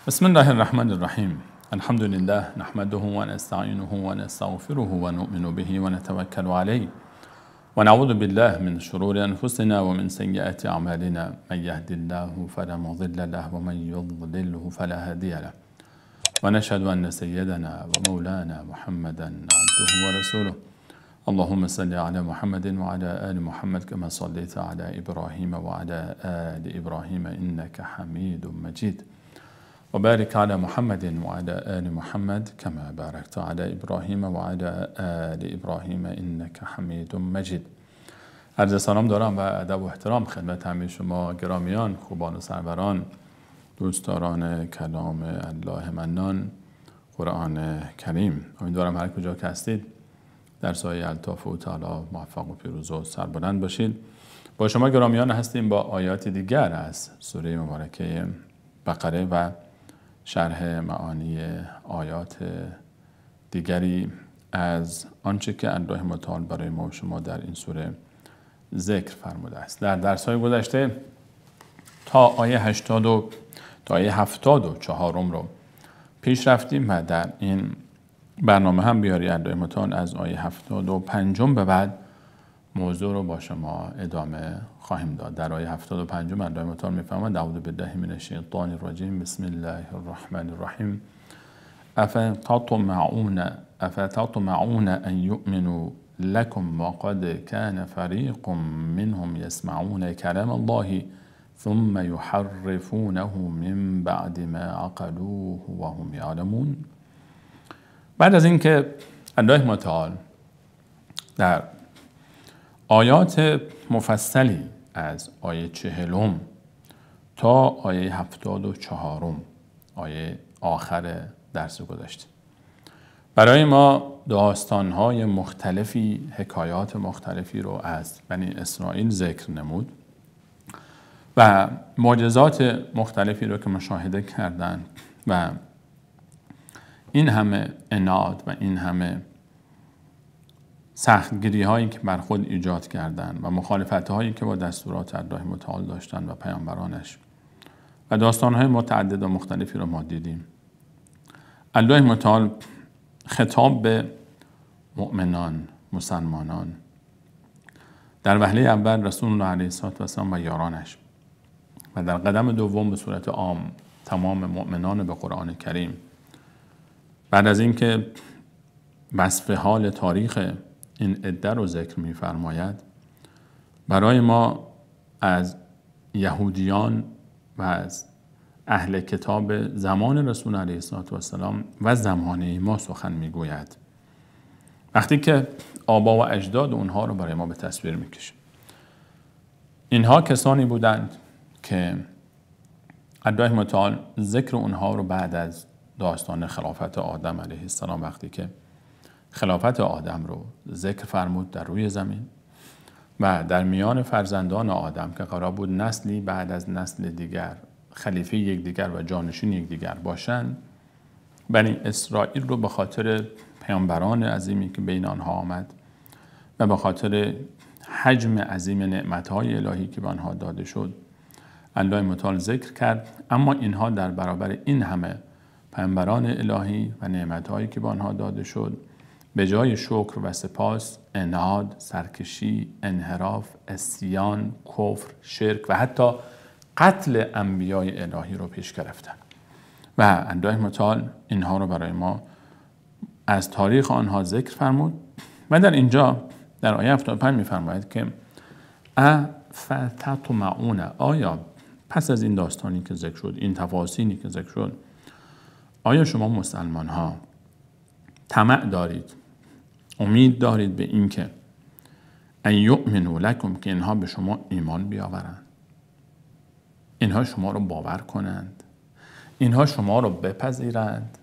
بسم الله الرحمن الرحیم. الحمد لله نحمده ونستعینه ونستغفره ونؤمن به ونتوکل علیه ونعوذ بالله من شرور انفسنا ومن سیئات اعمالنا من یهد الله فلا مضل له ومن یضلله فلا هادی له ونشهد ان سیدنا ومولانا محمدا عبده ورسوله اللهم صل على محمد وعلى آل محمد كما صليت على إبراهيم وعلى آل إبراهيم إنك حميد مجيد وبارك على محمد وعلى آل محمد كما باركت على إبراهيم وعلى آل إبراهيم إنك حميد مجيد. عرض سلام دارم و ادب و احترام خدمت همه شما گرامیان، خوبان و سروران، دوستداران کلام الله منان، قرآن کریم. امیدوارم هر کجا که هستید در سایه الطاف و تعالی موفق و پیروز و سربلند باشید. با شما گرامیان هستیم با آیات دیگر از سوره مبارکه بقره و شرح معانی آیات دیگری از آنچه که الله متعال برای ما و شما در این سوره ذکر فرموده است. در درس‌های گذشته تا آیه 74 رو پیش رفتیم و در این برنامه هم بیاری الله متعال از آیه 75 به بعد موضوع رو با شما ادامه خواهیم داد. در آیه 75 الله متعال می‌فرماید اعوذ بالله من الشیطان الرجیم بسم الله الرحمن الرحیم افتطمعون ان یؤمنوا لكم وقد كان فریق منهم يسمعون كلام الله ثم يحرفونه من بعد ما عقلوه وهم يعلمون. بعد از اینکه الله متعال در آیات مفصلی از آیه 40 تا آیه 74 آیه آخر درس گذاشته برای ما داستان‌های مختلفی، حکایات مختلفی رو از بنی اسرائیل ذکر نمود و معجزات مختلفی رو که مشاهده کردند و این همه عناد و این همه سختگیری هایی که بر خود ایجاد کردند و مخالفت هایی که با دستورات الله متعال داشتند و پیامبرانش و داستان های متعدد و مختلفی رو ما دیدیم. الله متعال خطاب به مؤمنان، مسلمانان، در وهله اول رسول الله علیه السلام و یارانش و در قدم دوم به صورت عام تمام مؤمنان به قرآن کریم، بعد از اینکه وصف حال تاریخ این عده رو ذکر می‌فرماید، برای ما از یهودیان و از اهل کتاب زمان رسول علیه السلام و زمانه ما سخن میگوید. وقتی که آبا و اجداد اونها رو برای ما به تصویر میکشه، اینها کسانی بودند که الله متعال ذکر اونها رو بعد از داستان خلافت آدم علیه السلام، وقتی که خلافت آدم رو ذکر فرمود در روی زمین و در میان فرزندان آدم که قرار بود نسلی بعد از نسل دیگر خلیفه یکدیگر و جانشین یکدیگر باشند، بنی اسرائیل رو به خاطر پیامبران عظیمی که بین آنها آمد و به خاطر حجم عظیم نعمت‌های الهی که به آنها داده شد الله متعال ذکر کرد. اما اینها در برابر این همه پیامبران الهی و نعمت‌هایی که به آنها داده شد، به جای شکر و سپاس عناد، سرکشی، انحراف، عصیان، کفر، شرک و حتی قتل انبیای الهی رو پیش گرفتن و الله متعال اینها رو برای ما از تاریخ آنها ذکر فرمود و در اینجا در آیه 75 می‌فرماید که افتطمعون، آیا پس از این داستانی که ذکر شد، این تفاصیلی که ذکر شد، آیا شما مسلمان ها طمع دارید، امید دارید به این که ان یؤمنوا لکم، که اینها به شما ایمان بیاورند، اینها شما رو باور کنند، اینها شما رو بپذیرند،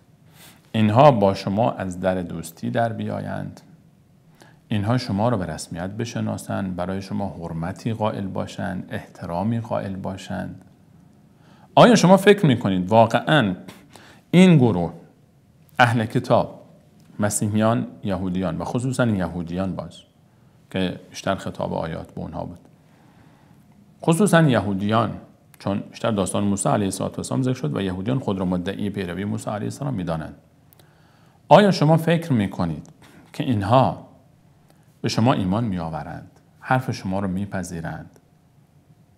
اینها با شما از در دوستی در بیایند، اینها شما رو به رسمیت بشناسند، برای شما حرمتی قائل باشند، احترامی قائل باشند؟ آیا شما فکر میکنید واقعاً این گروه اهل کتاب، مسیحیان، یهودیان و خصوصاً یهودیان باز که بیشتر خطاب آیات به اونها بود، خصوصاً یهودیان چون بیشتر داستان موسی علیه السلام ذکر شد و یهودیان خود را مدعی پیروی موسی علیه السلام می‌دانند. آیا شما فکر می‌کنید که اینها به شما ایمان می‌آورند، حرف شما را می‌پذیرند،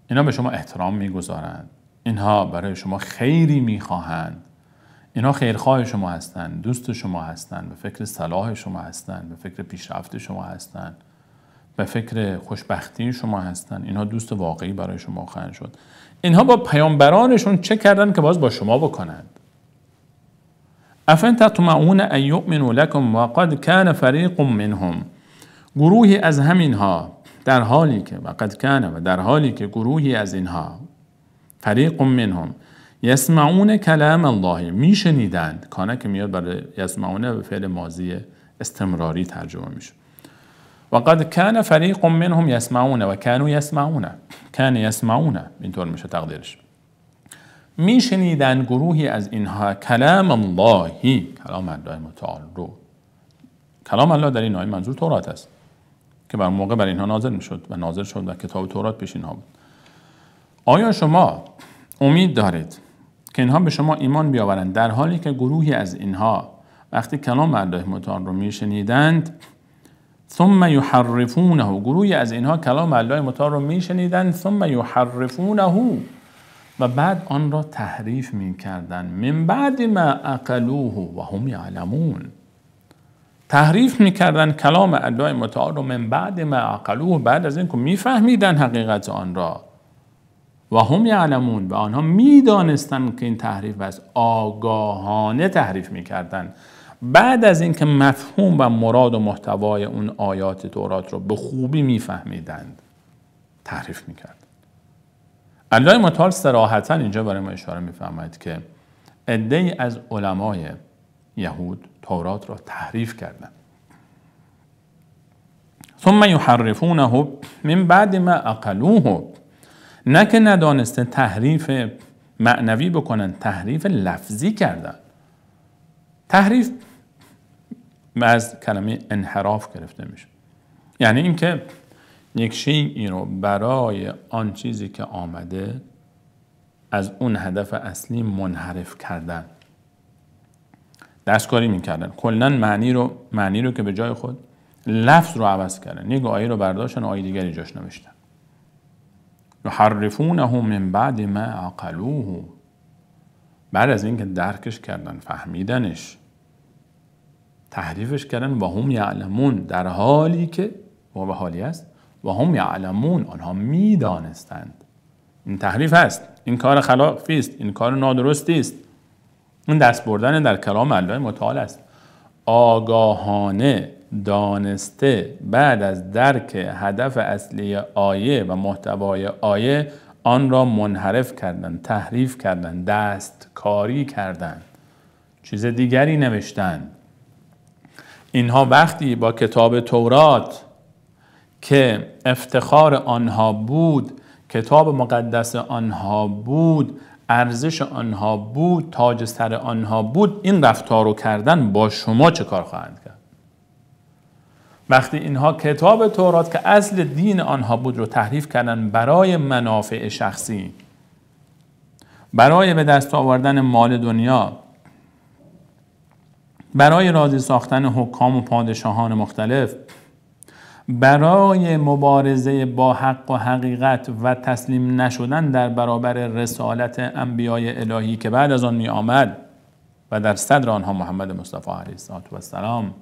اینها به شما احترام می‌گذارند، اینها برای شما خیری می‌خواهند، اینها خیرخواه شما هستند، دوست شما هستند، به فکر صلاح شما هستند، به فکر پیشرفت شما هستند، به فکر خوشبختی شما هستند، اینها دوست واقعی برای شما خواهند شد. اینها با پیامبرانشون چه کردن که باز با شما بکنند؟ افن تطمعون ان یؤمنوا لکم وقد کان فریق منهم، گروهی از همینها در حالی که وقد کان و در حالی که گروهی از اینها فریق منهم یسمعون کلام الله، میشنیدند. کانه که میاد برای یسمعونه به فعل ماضی استمراری ترجمه میشه. وقد کان فریق منهم یسمعون و کانوا یسمعون، کان یسمعون اینطور میشه تقدیرش. میشنیدند گروهی از اینها کلام الله، کلام الله متعال رو. کلام الله در این آیه منظور تورات است که بر موقع بر اینها نازل میشد و نازل شد و کتاب تورات پیش اینها بود. آیا شما امید دارید که اینها به شما ایمان بیاورند در حالی که گروهی از اینها وقتی کلام الله متعال رو میشنیدند ثم یحرفونه، گروهی از اینها کلام الله متعال رو میشنیدند ثم یحرفونه و بعد آن را تحریف میکردند، من بعد ما عقلوه و هم یعلمون، تحریف میکردند کلام الله متعال رو من بعد ما عقلوه، بعد از اینکه میفهمیدن حقیقت آن را، و هم یعلمون و آنها میدانستند که این تحریف است، آگاهانه تحریف میکردند بعد از اینکه مفهوم و مراد و محتوای اون آیات تورات رو به خوبی میفهمیدند تحریف میکردند. الله متعال صراحتا اینجا برای ما اشاره میفرماید که عده‌ای از علمای یهود تورات را تحریف کردند. ثم یحرفونه من بعد ما عقلوه، نه که ندانسته تحریف معنوی بکنن، تحریف لفظی کردن. تحریف از کلمه انحراف گرفته میشه، یعنی اینکه یک شیئی رو برای آن چیزی که آمده از اون هدف اصلی منحرف کردن، دستکاری میکردن، کلا معنی رو که به جای خود لفظ رو عوض کردن، یک آیه رو برداشتن و آیه دیگری جاش نوشتن. یحرفونه من بعد ما عقلوه، بعد از اینکه درکش کردن، فهمیدنش، تحریفش کردن، و هم یعلمون، در حالی که و به حالی است و هم یعلمون، آنها میدانستند این تحریف است، این کار خلافی است، این کار نادرستی است، این دست بردن در کلام الله متعال است. آگاهانه دانسته بعد از درک هدف اصلی آیه و محتوای آیه آن را منحرف کردند، تحریف کردند، دستکاری کردند، چیز دیگری نوشتند. اینها وقتی با کتاب تورات که افتخار آنها بود، کتاب مقدس آنها بود، ارزش آنها بود، تاج سر آنها بود، این رفتار رو کردن، با شما چه کار خواهند کرد؟ وقتی اینها کتاب تورات که اصل دین آنها بود رو تحریف کردن برای منافع شخصی، برای به دست آوردن مال دنیا، برای راضی ساختن حکام و پادشاهان مختلف، برای مبارزه با حق و حقیقت و تسلیم نشدن در برابر رسالت انبیای الهی که بعد از آن می آمد و در صدر آنها محمد مصطفی علیه السلام،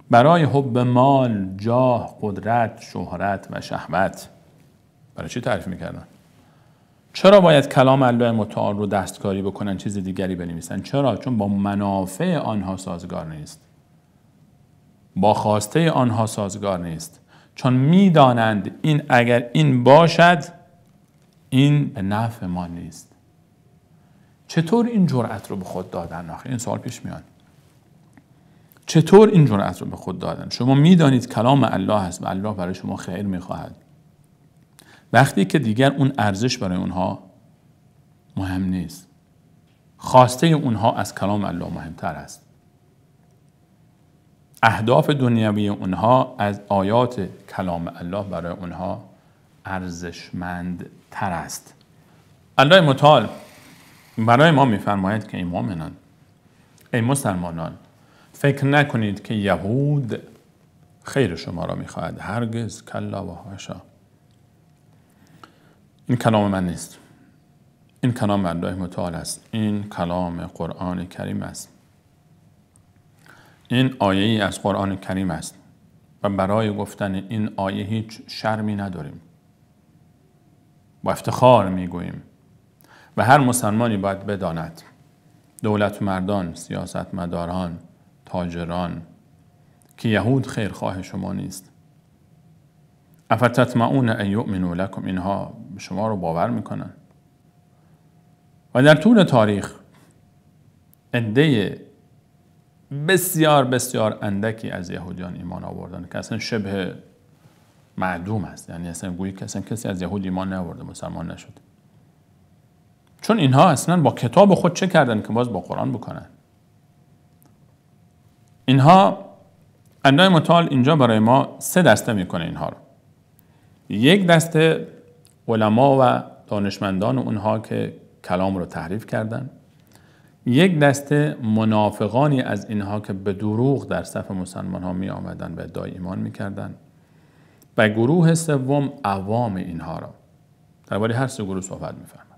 برای حب مال، جاه، قدرت، شهرت و شهوت، برای چی تعریف میکردن؟ چرا باید کلام الله متعال رو دستکاری بکنن، چیز دیگری بنویسن؟ چرا؟ چون با منافع آنها سازگار نیست، با خواسته آنها سازگار نیست، چون میدانند این اگر این باشد این به نفع ما نیست. چطور این جرأت رو به خود دادن؟ آخه این سوال پیش میاد، چطور این جرأت رو به خود دادن؟ شما میدانید کلام الله هست و الله برای شما خیر میخواهد، وقتی که دیگر اون ارزش برای اونها مهم نیست، خواسته اونها از کلام الله مهمتر است، اهداف دنیوی اونها از آیات کلام الله برای اونها ارزشمندتر است. الله متعال برای ما میفرماید که ای مسلمانان، فکر نکنید که یهود خیر شما را میخواهد. هرگز، کلا و حاشا. این کلام من نیست، این کلام الله متعال است، این کلام قرآن کریم است، این آیه ای از قرآن کریم است و برای گفتن این آیه هیچ شرمی نداریم، با افتخار میگوییم و هر مسلمانی باید بداند، دولت مردان، سیاستمداران، تاجران، که یهود خیرخواه شما نیست. افتطمعون ان یؤمنوا لکم، اینها شما رو باور میکنن. و در طول تاریخ عده بسیار بسیار اندکی از یهودیان ایمان آوردن که اصلا شبه معدوم است، یعنی اصلا گویی که اصلا کسی از یهود ایمان نیاورده، مسلمان نشد. چون اینها اصلا با کتاب خود چه کردن که باز با قرآن بکنن؟ اینها الله متعال اینجا برای ما 3 دسته میکنه اینها رو. یک دسته علما و دانشمندان اونها که کلام رو تحریف کردن، یک دسته منافقانی از اینها که به دروغ در صف مسلمان ها می آمدن و ادعای ایمان می کردن، و گروه سوم عوام اینها را. درباره هر 3 گروه صحبت می فرماید.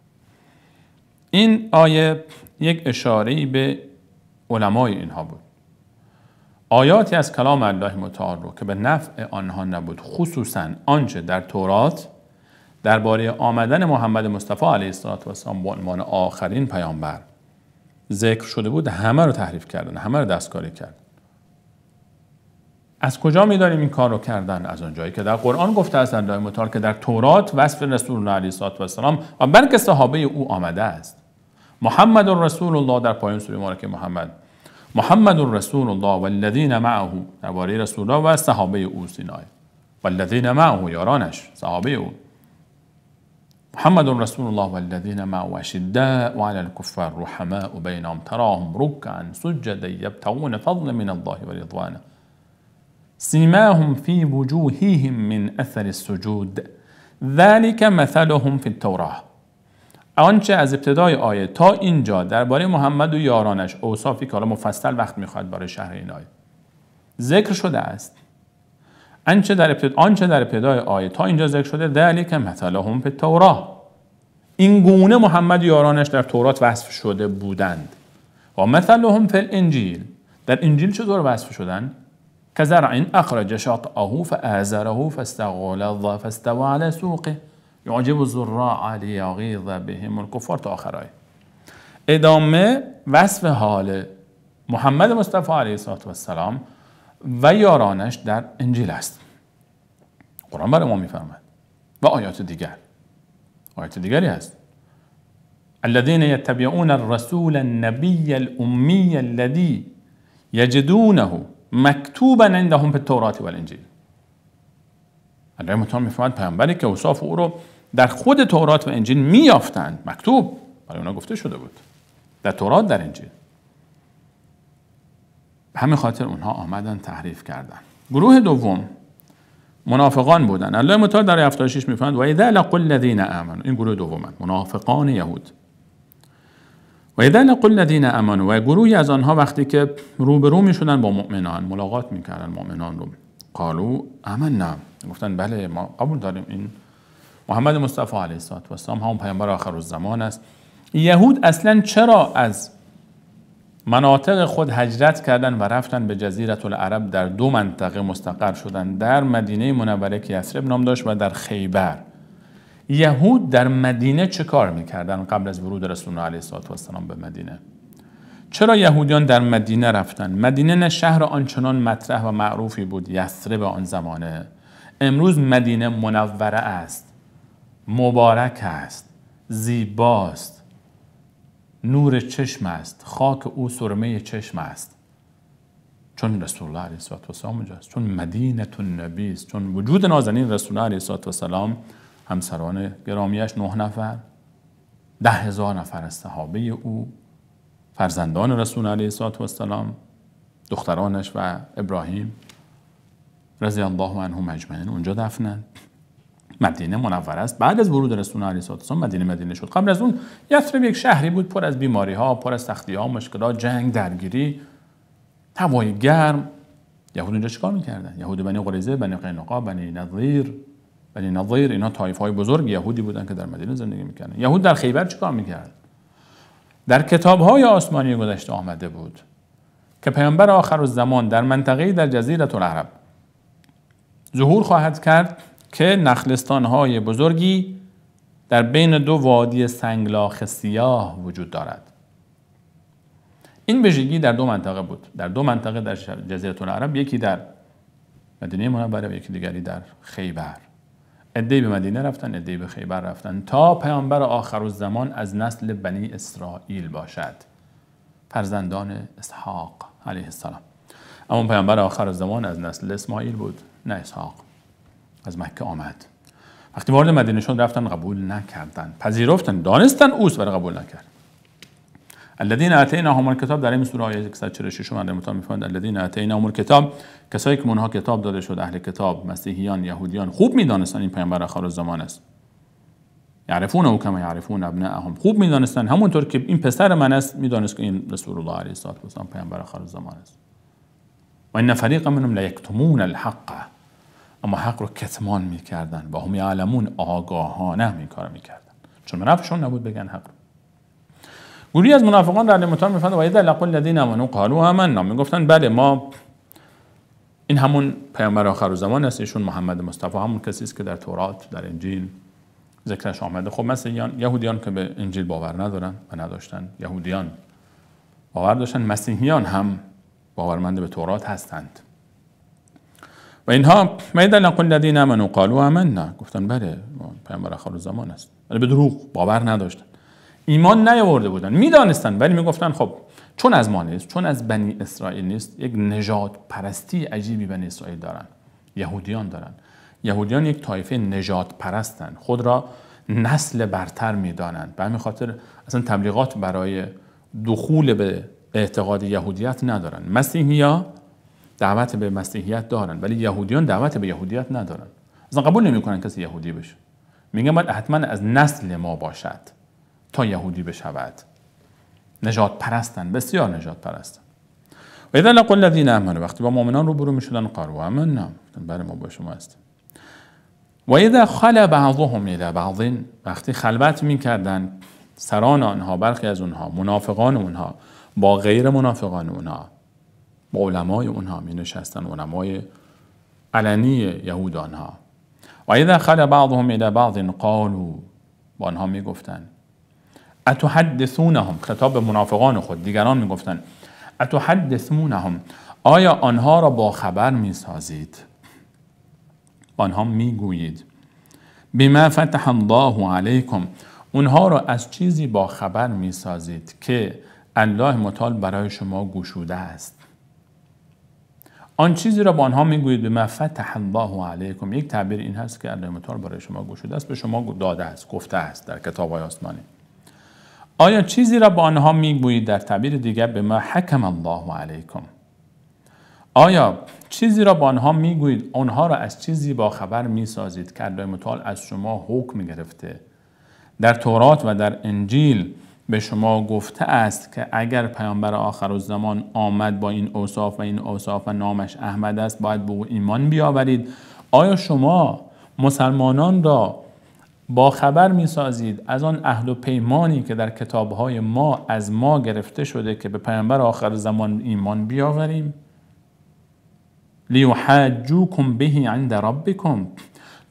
این آیه یک اشاره‌ای به علمای اینها بود. آیاتی از کلام الله متعال رو که به نفع آنها نبود، خصوصا آنچه در تورات درباره آمدن محمد مصطفی علیه السلام به عنوان آخرین پیامبر ذکر شده بود، همه رو تحریف کردن، همه رو دستکاری کردن. از کجا می‌دانیم این کار رو کردن؟ از اونجایی که در قرآن گفته است الله متعال که در تورات وصف رسول الله علیه السلام و بلکه صحابه او آمده است. محمد رسول الله در پایان سوره مبارکه محمد رسول الله والذین معه، درباره رسول الله و صحابه او سینای، والذین معه یارانش، صحابه او. محمد رسول الله والذین معه اشداء علی الکفار رحماء بینهم تراهم رکعا سجدا یبتغون فضلا من الله ورضوانه سیماهم فی وجوههم من اثر السجود ذلک مثلهم فی التوراة. آنچه از ابتدای آیه تا اینجا درباره محمد و یارانش، اوصافی که حالا مفصل وقت میخواد برای شرح این آیه ذکر شده است، آنچه در ابتدای آیه تا اینجا ذکر شده، ذلک مثلهم فی التوراة، این گونه محمد و یارانش در تورات وصف شده بودند. و مثلهم فی الانجیل، در انجیل چطور وصف شدن؟ كزرع اخرج شطأه فآزره فاستغلظ فاستوى على سوقه یعجب الزراع لیغیظ بهم الکفار تا آخر آیه. ادامه وصف حال محمد مصطفی علیه السلام و یارانش در انجیل است. قرآن برای ما میفرماید و آیات دیگری هست. الذين يتبعون الرسول النبي الأمي الذي يجدونه مکتوبا عندهم فی التوراة والانجیل. الله متعال میفرماید پیامبری که اوصاف او رو در خود تورات و انجیل میافتند، مکتوب برای اونا گفته شده بود در تورات، در انجیل. به همین خاطر اونها آمدن تحریف کردن. گروه دوم منافقان بودن. الله متعال در 76 میفرماید و اذا لقوا الذین آمنوا، این گروه دومن، منافقان یهود. و اذا لقوا الذین آمنوا، و گروهی از آنها وقتی که روبرو میشدن با مؤمنان، ملاقات میکردن مؤمنان رو، قالوا آمنا، گفتن بله ما قبول داریم این محمد مصطفی علیه السلام همون پیامبر آخرالزمان است. یهود اصلا چرا از مناطق خود هجرت کردن و رفتن به جزیره العرب؟ در 2 منطقه مستقر شدن، در مدینه منوره که یثرب نام داشت و در خیبر. یهود در مدینه چه کار میکردن قبل از ورود رسول الله علیه السلام به مدینه؟ چرا یهودیان در مدینه رفتن؟ مدینه نه شهر آنچنان مطرح و معروفی بود، یثرب آن زمانه. امروز مدینه منوره است، مبارک است، زیباست، نور چشم است، خاک او سرمه چشم است، چون رسول الله علیه السلام اونجاست، چون مدینه النبی است، چون وجود نازنین رسول الله علیه السلام، همسران گرامیش 9 نفر، 10,000 نفر از صحابه او، فرزندان رسول علیه السلام، دخترانش و ابراهیم رضی الله عنهم اجمعین اونجا دفنند. مدینه منوره است. بعد از ورود رسول الله علیه السلام مدینه شد. قبل از اون یثرب یک شهری بود پر از بیماری ها، پر از سختی ها، مشکلات، جنگ، درگیری، هوای گرم. یهود اونجا چیکار میکردن؟ یهود بنی قریظه، بنی قینقاع، بنی نضیر، اینا طایفه های بزرگ یهودی بودن که در مدینه زندگی میکردن. یهود در خیبر چیکار میکردن؟ در کتاب‌های آسمانی گذشته آمده بود که پیامبر آخرالزمان در منطقه‌ای در جزیره العرب ظهور خواهد کرد که نخلستان‌های بزرگی در بین دو وادی سنگلاخ سیاه وجود دارد. این ویژگی در دو منطقه بود. در دو منطقه در جزیره العرب، یکی در مدینه منوره و یکی دیگری در خیبر. عده‌ای به مدینه رفتن، عده‌ای به خیبر رفتن تا پیامبر آخرالزمان از نسل بنی اسرائیل باشد، فرزندان اسحاق علیه السلام. اما پیامبر آخرالزمان از نسل اسماعیل بود، نه اسحاق. از مکه آمد. وقتی وارد مدینه شد رفتن قبول نکردن، پذیرفتن، دانستن اوست ولی قبول نکرد. الذين آتیناهم الکتاب، در این سوره آیه 146 من مطابق میفهمند الذين آتیناهم الکتاب، کسایی که اونها کتاب داده شد، اهل کتاب، مسیحیان، یهودیان، خوب میدانستن این پیامبر آخرالزمان است. یعرفونه کما یعرفون ابناءهم، خوب میدانستن همونطور که این پسر من است میدانست که این رسول الله علیه السلام پیامبر آخرالزمان است. و ان فریقا منهم لیکتمون الحق، اما حق رو کتمان میکردن و هم یعلمون، آگاهانه این کارو میکردن، چون منافقشون نبود بگن حق. گروهی از منافقان در مطابق میفهمند و اذا لقوا الذين امنوا قالوا آمنا، میگفتن بله ما، این همون پیامبر آخرالزمان است، ایشون محمد مصطفی، همون کسی است که در تورات، در انجیل ذکرش آمده. خب مثلا یهودیان که به انجیل باور ندارن و نداشتن، یهودیان باور داشتن، مسیحیان هم باورمند به تورات هستند و اینها اذا لقوا الذين امنوا قالوا آمنا، گفتن بله پیامبر آخرالزمان است، ولی به دروغ باور نداشتن، ایمان نیاورده بودن، میدانستن ولی میگفتن خب چون از ما نیست، چون از بنی اسرائیل نیست. یک نژاد پرستی عجیبی بنی اسرائیل دارن، یهودیان دارن. یهودیان یک طایفه نژاد پرستن، خود را نسل برتر میدانند. به همین خاطر اصلا تبلیغات برای دخول به اعتقاد یهودیت ندارن. مسیحی‌ها دعوت به مسیحیت دارن ولی یهودیان دعوت به یهودیت ندارن. اصلا قبول نمیکنن کسی یهودی بشه. میگن باید حتما از نسل ما باشد تا یهودی بشود. نجات پرستن، بسیار نجات پرستن. و اذا لقوا الذين امنوا، وقتی با مؤمنان روبرو میشدن قالوا آمنا، بله ما با شما هستیم. و اذا خلا بعضهم الى بعض، وقتی خلوت میکردن سران آنها، برخی از اونها، منافقان اونها با غیر منافقان اونها، با علمای اونها می نشستن، علمای علنی یهود آنها. و اذا خلا بعضهم الى بعض قالوا، با آنها می گفتن اتحدثونهم، خطاب به منافقان خود، دیگران می گفتن اتحدثونهم، آیا آنها را با خبر می سازید، آنها می گویید بما فتح الله علیکم، اونها را از چیزی با خبر می سازید که الله متعال برای شما گشوده است. آن چیزی را با آنها میگویید بما فتح الله علیکم، یک تعبیر این هست که الله متعال برای شما گشوده است، به شما داده است، گفته است در کتاب‌های آسمانی. آیا چیزی را با آنها میگویید در تعبیر دیگر بما حکم الله علیکم، آیا چیزی را با آنها میگویید، آنها را از چیزی با خبر میسازید که الله متعال از شما حکم گرفته، در تورات و در انجیل به شما گفته است که اگر پیامبر آخرالزمان آمد با این اوصاف و این اوصاف و نامش احمد است باید به او ایمان بیاورید. آیا شما مسلمانان را با خبر می سازید از آن عهد و پیمانی که در کتابهای ما از ما گرفته شده که به پیامبر آخرالزمان ایمان بیاوریم؟ لیحاجوکم به عند ربکم،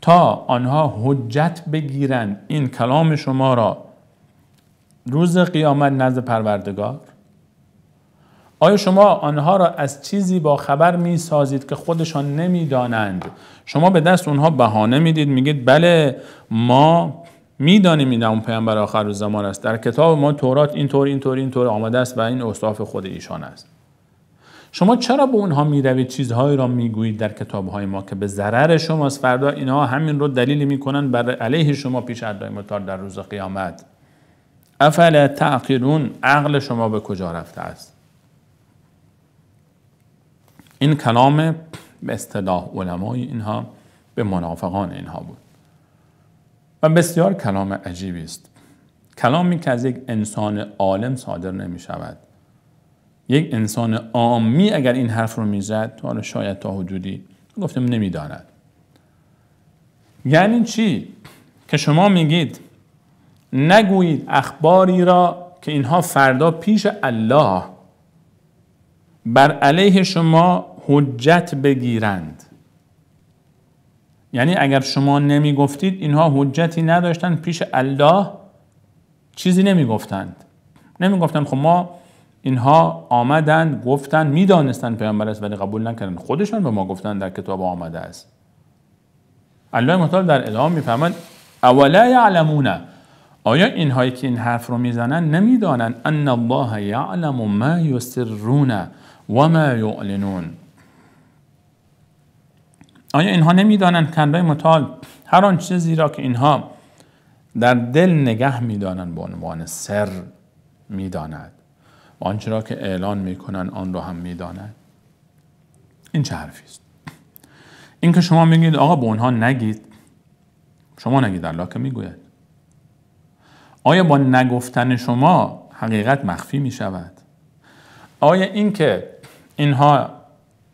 تا آنها حجت بگیرند این کلام شما را روز قیامت نزد پروردگار. آیا شما آنها را از چیزی با خبر می سازید که خودشان نمی دانند؟ شما به دست اونها بهانه میدید، میگید بله ما میدانیم این اون پیامبر آخرالزمان است، در کتاب ما تورات اینطور آمده است و این اوصاف خود ایشان است. شما چرا به اونها میروید چیزهایی را میگویید در کتابهای ما که به ضرر شماست؟ فردا اینها همین رو دلیل میکنن بر علیه شما پیش الله متعال در روز قیامت. افلا تعقلون، عقل شما به کجا رفته است؟ این کلام به اصطلاح علمای اینها به منافقان اینها بود. و بسیار کلام عجیبی است. کلامی که از یک انسان عالم صادر نمی شود. یک انسان عامی اگر این حرف رو میزد، حالا شاید تا حدودی گفتم نمیداند. یعنی چی؟ که شما میگید نگویید اخباری را که اینها فردا پیش الله بر علیه شما حجت بگیرند. یعنی اگر شما نمیگفتید اینها حجتی نداشتن پیش الله، چیزی نمیگفتند. خب ما اینها آمدند گفتند، میدانستند پیامبر است ولی قبول نکردند. خودشان به ما گفتند در کتاب آمده است. الله متعال در ادامه میفرماید اولا یعلمون، آیا اینهایی که این حرف رو میزنن نمیدانند ان الله یعلم ما یسرون و ما یعلنون؟ آیا اینها نمیدانند که الله متعال هر آن چیزی را که اینها در دل نگه میدانند به عنوان سر میداند و آنچه را که اعلان میکنند آن را هم میداند؟ این چه حرفی است؟ این که شما میگید آقا به اونها نگید، شما نگید، الله که میگوید. آیا با نگفتن شما حقیقت مخفی میشود؟ آیا این که اینها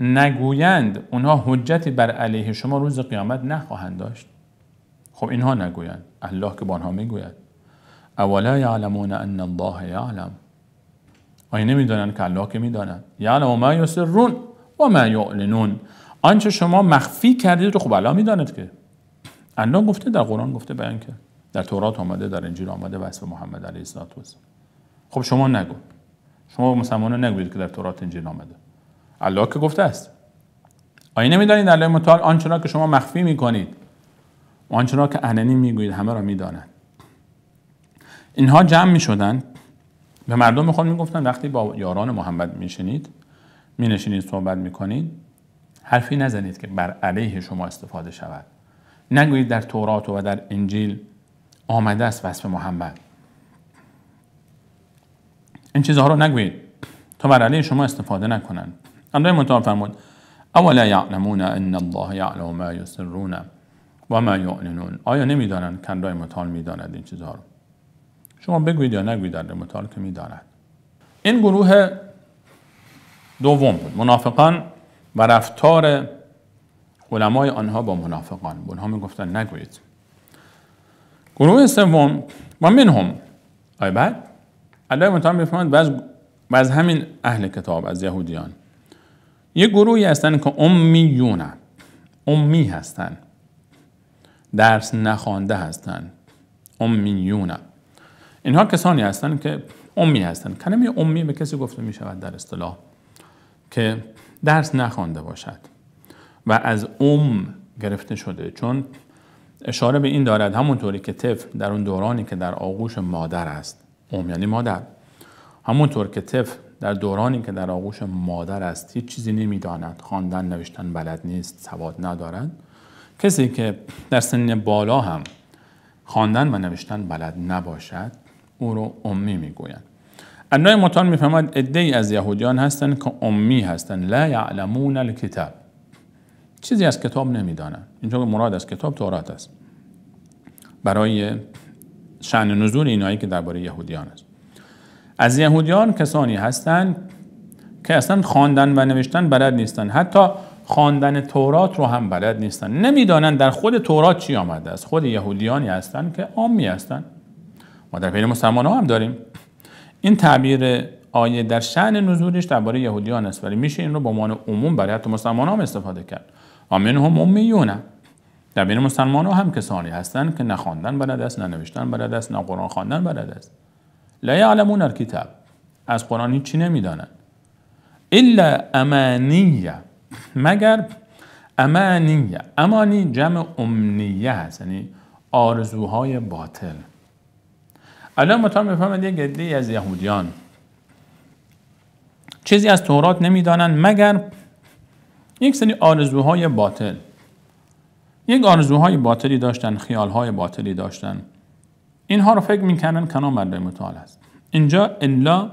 نگویند اونها حجتی بر علیه شما روز قیامت نخواهند داشت؟ خب اینها نگویند، الله که با آنها میگوید اولا یعلمون ان الله یعلم، آیا نمیدانند که الله که میداند یعلم ما یسرون و ما یعلنون، آنچه شما مخفی کردید رو خب الله میداند که. الله گفته، در قرآن گفته، بیان کرد، در تورات آمده، در انجیل آمده وصف محمد علیه السلام. خب شما نگو، شما مسلمانان نگویید که در تورات انجیل آمده، الله که گفته است. آیا نمیدانید الله متعال آنچه را که شما مخفی میکنید و آنچه را که علنی میگویید همه را میداند؟ اینها جمع میشدند به مردم خود میگفتند وقتی با یاران محمد مینشینید صحبت میکنید، حرفی نزنید که بر علیه شما استفاده شود. نگویید در تورات و در انجیل آمده است وصف محمد. این چیزها رو نگویید تا بر علیه شما استفاده نکنند. الله متعال فرمود اولا یعلمون ان الله یعلم ما یسرون و ما یعلنون، آیا نمیدانند که الله متعال میداند این چیزها رو؟ شما بگویید یا نگویید، الله متعال که میداند. این گروه دوم بود، منافقان و رفتار علمای آنها با منافقان. اونها میگفتن نگویید. گروه سوم و منهم، آیا بعد الله متعال میفرماید بعض همین اهل کتاب از یهودیان یک گروهی هستن که امی هستن، درس نخوانده هستن. امیون، اینها کسانی هستن که امی هستن. کلمه امی به کسی گفته می شود در اصطلاح که درس نخوانده باشد و از گرفته شده، چون اشاره به این دارد همونطوری که طفل در اون دورانی که در آغوش مادر است، یعنی مادر، همونطور که طفل در دورانی که در آغوش مادر است هیچ چیزی نمیداند، خواندن نوشتن بلد نیست، سواد ندارد، کسی که در سن بالا هم خواندن و نوشتن بلد نباشد او رو امی میگویند. الله متعال میفرماید عده‌ای از یهودیان هستند که امی هستند، لا یعلمون الکتاب، چیزی از کتاب نمیدانند. اینجا مراد از کتاب تورات است، برای شأن نزول اینایی که درباره یهودیان است. از یهودیان کسانی هستند که اصلا خواندن و نوشتن بلد نیستند، حتی خواندن تورات رو هم بلد نیستند، نمیدانند در خود تورات چی آمده است. خود یهودیانی هستند که عامی هستند. ما در بین مسلمان‌ها هم داریم. این تعبیر آیه در شأن نزولش درباره یهودیان است، ولی میشه این رو به عنوان عموم برای حتی مسلمان‌ها هم استفاده کرد. منهم امیون، در بین مسلمان‌ها هم کسانی هستند که نه خواندن بلد است، نه نوشتن بلد است، نه قرآن خواندن بلد است. لا یعلمون الکتاب، از قرآن هیچی نمیدانند. الا امانیه، مگر امانیه. امانی جمع امنیه هست، یعنی آرزوهای باطل. الله متعال میفرماید یک عده‌ای از یهودیان چیزی از تورات نمیدانند مگر یک سری آرزوهای باطل. یک آرزوهای باطلی داشتن، خیالهای باطلی داشتن. اینها رو فکر میکردن کلام الله متعال است. اینجا الا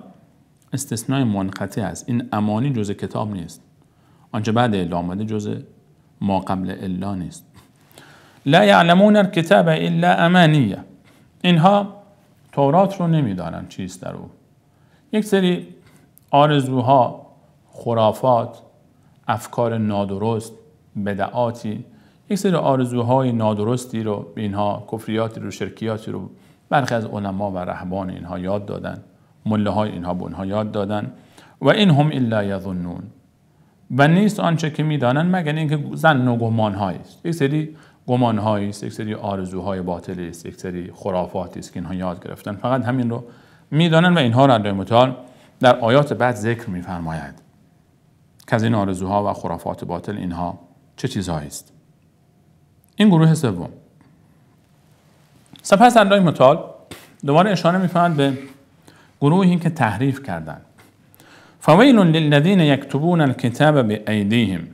استثناء منقطع است. این امانی جزء کتاب نیست. آنچه بعد الا آمده جزء ما قبل الا نیست. لا یعلمون الکتاب الا امانیه. اینها تورات رو نمیدانن چیست در او. یک سری آرزوها، خرافات، افکار نادرست، بدعاتی، یک سری آرزوهای نادرستی رو به اینها، کفریاتی رو، شرکیاتی رو برخی از علما و رهبان اینها یاد دادن، مله های اینها به اونها یاد دادن. و این هم الا یظنون، و نیست آنچه که میدانن مگر اینکه ظن و گمان است. یک سری گمان است، یک سری آرزوهای باطلی است، یک سری خرافاتی است که اینها یاد گرفتن، فقط همین رو میدانن و اینها را الله متعال در آیات بعد ذکر میفرماید که از این آرزوها و خرافات باطل اینها چه چیزهایی است. این گروه سوم. سپس الله متعال دوباره اشاره می‌فرماید به گروهی که تحریف کردند. فویل للذین یکتبون الکتاب بایدیهم.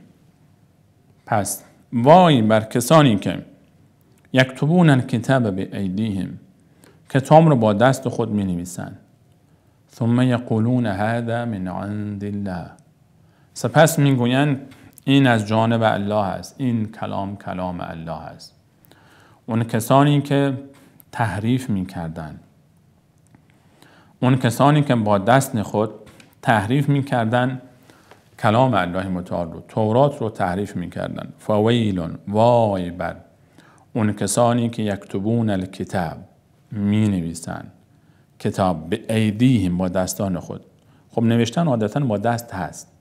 پس وای بر کسانی که یکتبون الکتاب بایدیهم، کتاب رو با دست خود می‌نویسند. ثم یقولون هذا من عند الله. سپس میگویند این از جانب الله است، این کلام الله است. اون کسانی که تحریف میکردن، اون کسانی که با دست خود تحریف میکردن کلام الله متعال رو، تورات رو تحریف میکردن. فویلون، وای بر اون کسانی که یکتبون الکتاب، مینویسن کتاب به ایدیهم، با دستان خود. خب نوشتن عادتا با دست هست،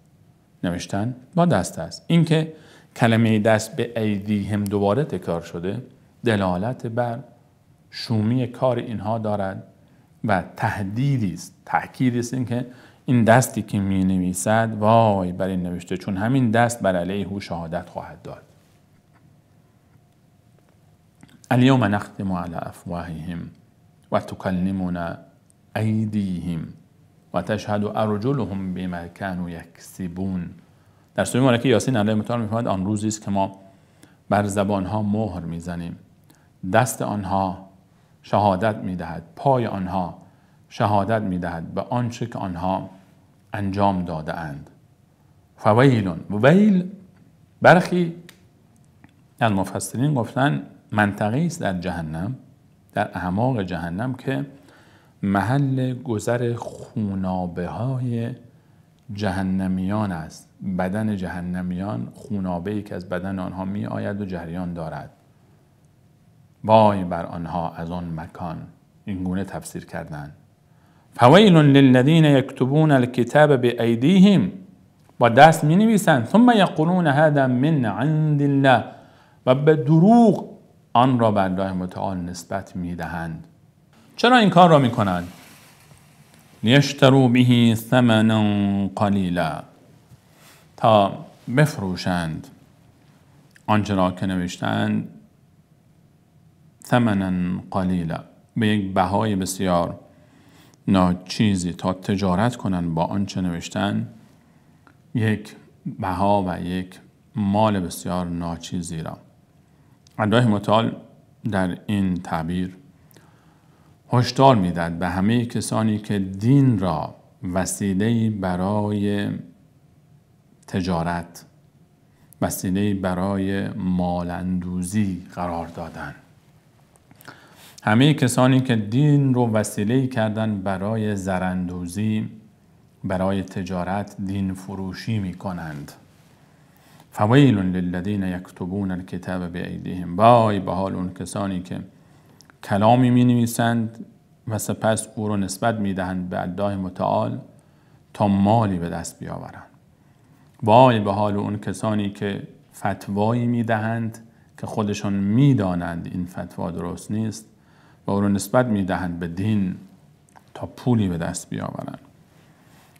نوشتن با دست هست. این که کلمه دست به ایدیهم دوباره تکرار شده دلالت بر شومی کار اینها دارد و تهدیدی است، تأکید است این که این دستی که می نویسد وای بر این نوشته، چون همین دست بر علیه او شهادت خواهد داد. الیوم نختم علی افواههم و تکلمنا ایدیهم و تشهد ارجلهم بما كانوا یکسبون. در سوره مبارکه یاسین الله متعال می‌فرماید آن روزی است که ما بر زبانها مهر میزنیم، دست آنها شهادت میدهد، پای آنها شهادت میدهد به آنچه که آنها انجام داده اند. فویلون، ویل برخی از مفسرین گفتن منطقه‌ای است در جهنم، در اعماق جهنم که محل گذر خونابه های جهنمیان است. بدن جهنمیان خونابه‌ای که از بدن آنها می آید و جریان دارد. وای بر آنها از آن مکان. این گونه تفسیر کردند. فویل للذین یکتبون الکتاب بایدیهم، با دست می نویسند، ثم یقولون هذا من عند الله، و به دروغ آن را بر الله متعال نسبت می دهند. چرا این کار را می کنند؟ لیشتروا به ثمنا قلیلا، تا بفروشند آنچه را که نوشتند ثمنا قلیلا، به یک بهای بسیار ناچیزی، تا تجارت کنند با آنچه نوشتند یک بها و یک مال بسیار ناچیزی را. الله متعال در این تعبیر هشدار میدهد به همه کسانی که دین را وسیله برای تجارت، وسیله برای مال‌اندوزی قرار دادن. همه کسانی که دین رو وسیله کردن برای زراندوزی، برای تجارت، دین فروشی می کنند. فویل للذین یکتبون الکتاب بایدیهم، وای به حال اون کسانی که کلامی می نویسند و سپس او رو نسبت می دهند به الله متعال تا مالی به دست بیاورند. وای به حال اون کسانی که فتوایی می دهند که خودشان می دانند این فتوا درست نیست و او رو نسبت می دهند به دین تا پولی به دست بیاورند.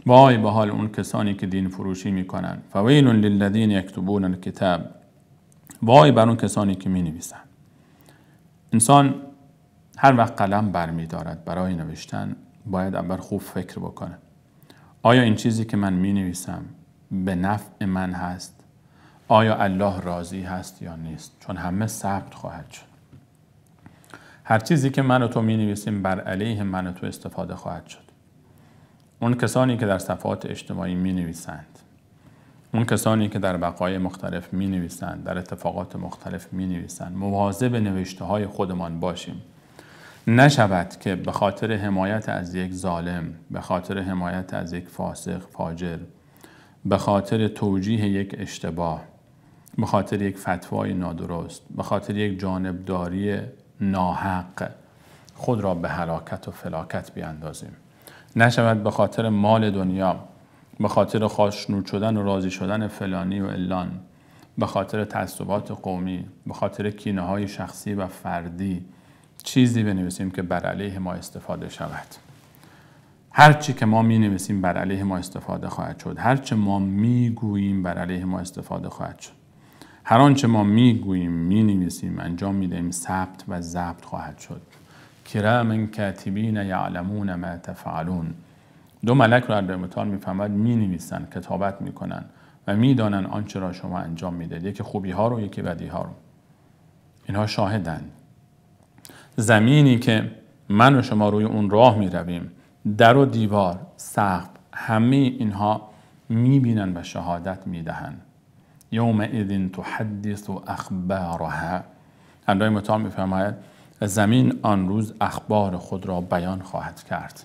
وای به حال اون کسانی که دین فروشی می کنند. فویل للذین یکتبون الکتاب، وای بر اون کسانی که می نویسند. انسان هر وقت قلم برمی دارد برای نوشتن باید اول خوب فکر بکنه. آیا این چیزی که من می نویسم به نفع من هست؟ آیا الله راضی هست یا نیست؟ چون همه ثبت خواهد شد. هر چیزی که من و تو می نویسیم بر علیه من و تو استفاده خواهد شد. اون کسانی که در صفحات اجتماعی می نویسند اون کسانی که در وقایع مختلف می نویسند، در اتفاقات مختلف می نویسند، مواظب نوشته های خودمان باشیم. نشود که به خاطر حمایت از یک ظالم، به خاطر حمایت از یک فاسق فاجر، به خاطر توجیه یک اشتباه، به خاطر یک فتوای نادرست، به خاطر یک جانبداری ناحق خود را به هلاکت و فلاکت بیاندازیم. نشود به خاطر مال دنیا، به خاطر خوشنود شدن و راضی شدن فلانی و علان، به خاطر تعصبات قومی، به خاطر کینه‌های شخصی و فردی چیزی بنویسیم که بر علیه ما استفاده شود. هر چی که ما می‌نویسیم بر علیه ما استفاده خواهد شد. هر چه ما می‌گوییم بر علیه ما استفاده خواهد شد. هر آنچه ما می‌گوییم، می‌نویسیم، انجام می‌دهیم ثبت و ضبط خواهد شد. کرام کاتبین یعلمون ما تفعلون. دو ملک را در متعال می‌فهمد، می‌نویسن، کتابت می‌کنن و می‌دانن آنچه را شما انجام می‌دهید، یکی خوبی‌ها رو، یکی بدی‌ها رو. اینها شاهدند. زمینی که من و شما روی اون راه می‌رویم، در و دیوار، سقف، همه اینها می‌بینن و شهادت می‌دهند. یومئذ تحدث اخبارها. الله متعال می‌فرماید زمین آن روز اخبار خود را بیان خواهد کرد.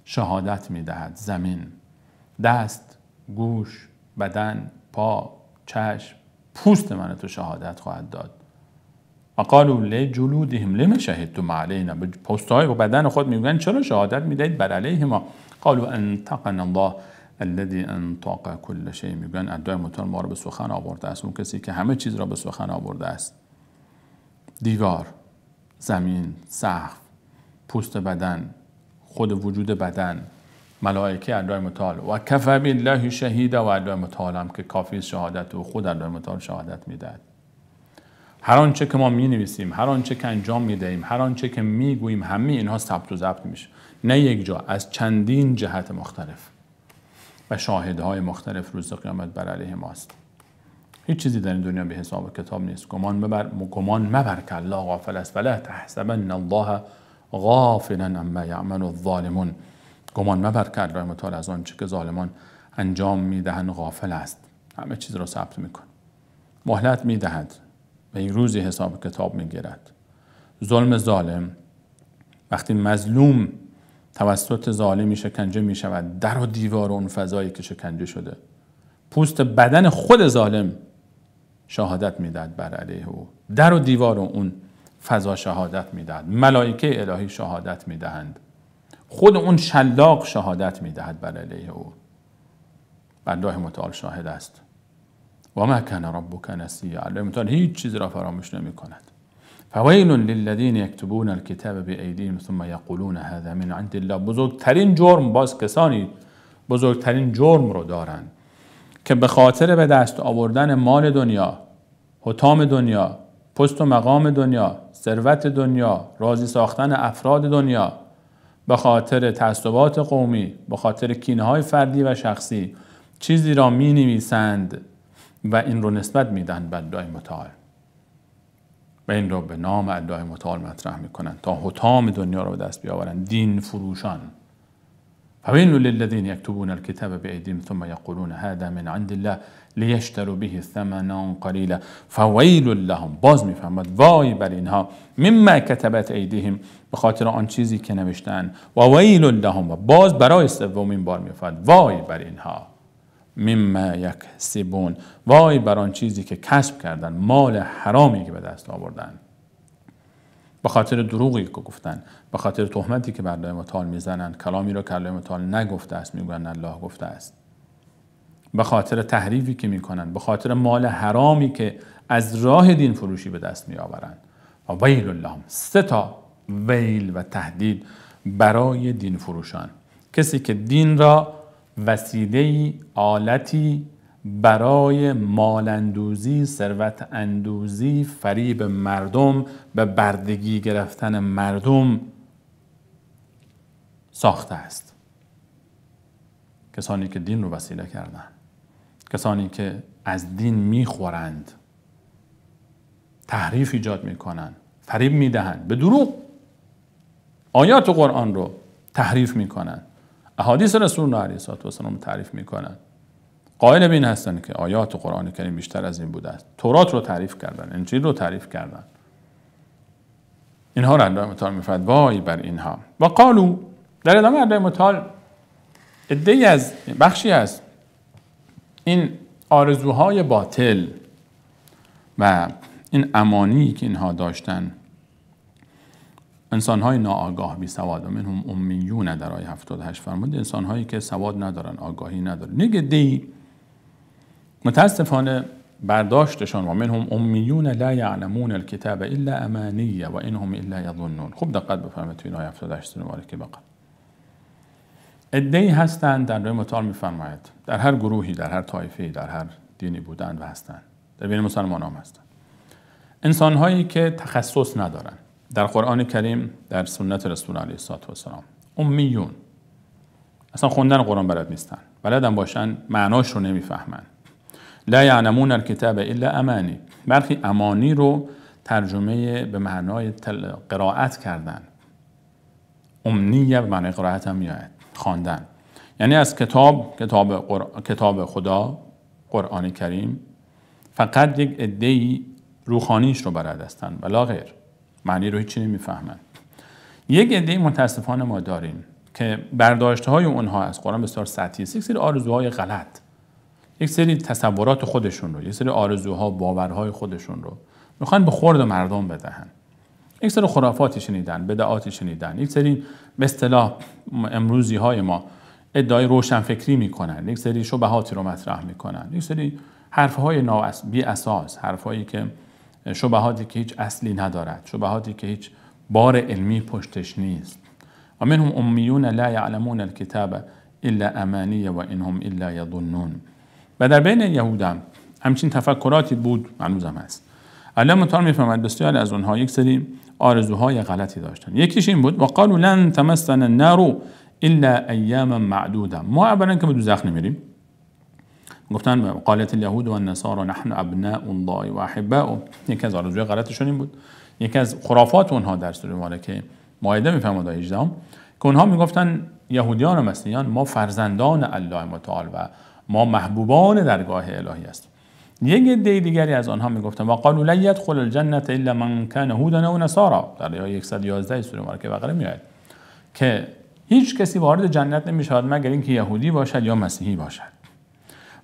شهادت می‌دهد زمین، دست، گوش، بدن، پا، چشم، پوست من تو شهادت خواهد داد. وقالوا لجلودهم لما شهدتم علینا. به پوست‌های و بدن خود میگن چرا شهادت میدهید بر علیه ما؟ قالوا انطقنا الله الذي انطق كل شيء. میگن الله متعال ما را به سخن آورده است، اون کسی که همه چیز را به سخن آورده است. دیوار، زمین، سقف، پوست بدن، خود وجود بدن، ملائکه الله متعال و کفى بالله شهیدا. و الله متعال هم که کافی شهادت و خود الله متعال شهادت میدهد. هر آنچه که ما می‌نویسیم، هر آنچه که انجام می‌دهیم، هر آنچه که می‌گوییم، همه اینها ثبت و ضبط میشه. نه یک جا، از چندین جهت مختلف و شاهدهای مختلف روز قیامت بر علیه ماست. هیچ چیزی در این دنیا به حساب کتاب نیست. گمان مبر که الله غافل است. ولا تحسبن الله غافلا عما یعمل الظالمون. گمان مبر که الله متعال از آنچه که ظالمان انجام میدهند غافل است. همه چیز را ثبت میکنه. مهلت میدهد و یک روزی حساب کتاب میگیرد. ظلم ظالم، وقتی مظلوم توسط ظالمی شکنجه می شود، در و دیوار اون فضایی که شکنجه شده، پوست بدن خود ظالم شهادت میدهد بر علیه او. در و دیوار اون فضا شهادت میدهد. ملائکه الهی شهادت میدهند. خود اون شلاق شهادت میدهد بر علیه او. الله متعال شاهد است. و ما کان ربک نسیا. الله متعال هیچ چیز را فراموش نمی کند. فویل للذین یکتبون الکتاب بایدیهم ثم یقولون هذا من عند الله. بزرگترین جرم، باز کسانی بزرگترین جرم رو دارند که به خاطر به دست آوردن مال دنیا، حطام دنیا، پست و مقام دنیا، ثروت دنیا، راضی ساختن افراد دنیا، به خاطر تعصبات قومی، به خاطر کینه‌های فردی و شخصی چیزی را می‌نویسند و این رو نسبت میدن به الله متعال و این رو به نام الله متعال مطرح میکنن تا حطام دنیا رو به دست بیاورن. دین فروشان. فویل للذین یکتبون الکتاب بایدیهم ثم یقولون هذا من عند الله لیشتروا به ثمنا قلیلا. فویل لهم. باز میفهمد وای بر اینها، مما کتبت ایدیهم، به خاطر آن چیزی که نوشتن، و ویل لهم، و باز برای سومین بار میفهمد وای بر اینها، مما یکسبون، وای بر آن چیزی که کسب کردن، مال حرامی که به دست آوردن، به خاطر دروغی که گفتن، به خاطر تهمتی که بر الله متعال میزنن، کلامی رو که الله متعال نگفته است میگن الله گفته است، به خاطر تحریفی که میکنن، به خاطر مال حرامی که از راه دین فروشی به دست میآورند. و ویل لهم. 3 ویل و تهدید برای دین فروشان. کسی که دین را وسیله، آلتی برای مالندوزی، ثروت اندوزی، فریب مردم، به بردگی گرفتن مردم ساخته است. کسانی که دین رو وسیله کردن، کسانی که از دین میخورند، تحریف ایجاد میکنن، فریب میدهند، به دروغ آیات قرآن رو تحریف میکنن، احادیث رسول الله علیه الصلاه و السلام تعریف میکنن، قائل به این هستند که آیات قرآن کریم بیشتر از این بوده است. تورات رو تعریف کردن، انجیل رو تعریف کردن. اینها را الله متعال می‌فرماید وای بر اینها. و قالو، در ادامه الله متعال عده‌ای از بخشی از این آرزوهای باطل و این امانی که اینها داشتن، انسان‌های ناآگاه بی سواد و منهم امیون در آیه 78 فرمود، انسان‌هایی که سواد ندارن، آگاهی ندارن. نگدی متاسفانه برداشتشان و منهم امیون لا یعلمون الکتاب الا امانیه و انهم الا یظنون. خوب دقت بفرمایید تو این آیه 78 مبارکه بقره. عده‌ای هستند در روی متعال می‌فرماید در هر گروهی، در هر طایفه‌ای، در هر دینی بودند و هستند، در بین مسلمانان هم هستند، انسان‌هایی که تخصص ندارن. در قرآن کریم، در سنت رسول علیه السلام، امیون، اصلا خوندن قرآن بلد نیستن، بلدن باشن معناش رو نمیفهمن. لا یعلمون الکتاب الا امانی، برخی امانی رو ترجمه به معنای قرائت کردن. امنیه به معنای قرائت هم میاد، خواندن. یعنی از کتاب خدا، قرآن کریم، فقط یک عده‌ای روحانیش رو بلد هستن ولا غیر، معنی رو هیچی نمیفهمن. یک عده متاسفانه ما داریم که برداشت‌های اونها از قرآن بسیار سطحی است، یک سری آرزوهای غلط، یک سری تصورات خودشون رو، یک سری آرزوها، باورهای خودشون رو میخوان به خورد مردم بدهن. یک سری خرافاتی شنیدن، بدعاتی شنیدن، یک سری به اصطلاح امروزی‌های ما ادعای روشنفکری میکنن، یک سری شبهاتی رو مطرح میکنن، یک سری حرف‌های بی اساس، حرف‌هایی که شبهاتی که هیچ اصلی ندارد، شبهاتی که هیچ بار علمی پشتش نیست. و منهم امیون لا یعلمون الکتاب الا امانی و انهم الا یظنون. و در بین یهودان همچین تفکراتی بود، هنوزم هست. الله متعال میفرماید بسیار از اونها یک سری آرزوهای غلطی داشتن. یکیش این بود و قالوا لن تمسنا النار الا ایاما معدوده. ما اولا که به دوزخ نمیریم. گفتن قالت الیهود و النصارى نحن ابناء الله و احباؤه. یکی از آرزوهای غلطشون این بود. یکی از خرافات اونها در سوره مبارکه مائده میفرماد 18 که اونها میگفتن یهودیان و مسیحیان ما فرزندان الله متعال و ما محبوبان درگاه الهی هستیم. یک عده دیگری از آنها میگفتن و قالوا لن يدخل الجنه الا من كان هودا او نصارى. در آیه 111 سوره مبارکه بقره میاد که هیچ کسی وارد جنت نمیشود مگر اینکه یهودی باشد یا مسیحی باشد.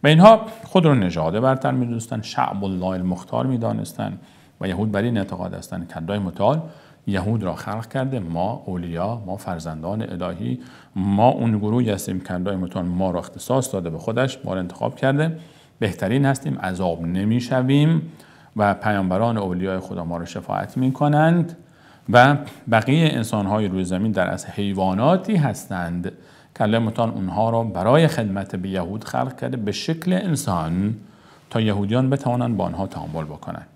و اینها خود را نژاد برتر می‌دونستند، شعب الله المختار می‌دانستند و یهود بر این اعتقاد هستند که الله متعال یهود را خلق کرده، ما اولیا، ما فرزندان الهی، ما اون گروهی هستیم که الله متعال ما را اختصاص داده به خودش، ما را انتخاب کرده، بهترین هستیم، عذاب نمی‌شویم و پیامبران اولیای خدا ما را شفاعت می‌کنند و بقیه انسان‌های روی زمین در از حیواناتی هستند که الله متعال اونها را برای خدمت به یهود خلق کرده به شکل انسان تا یهودیان بتوانند با آنها تعامل بکنند.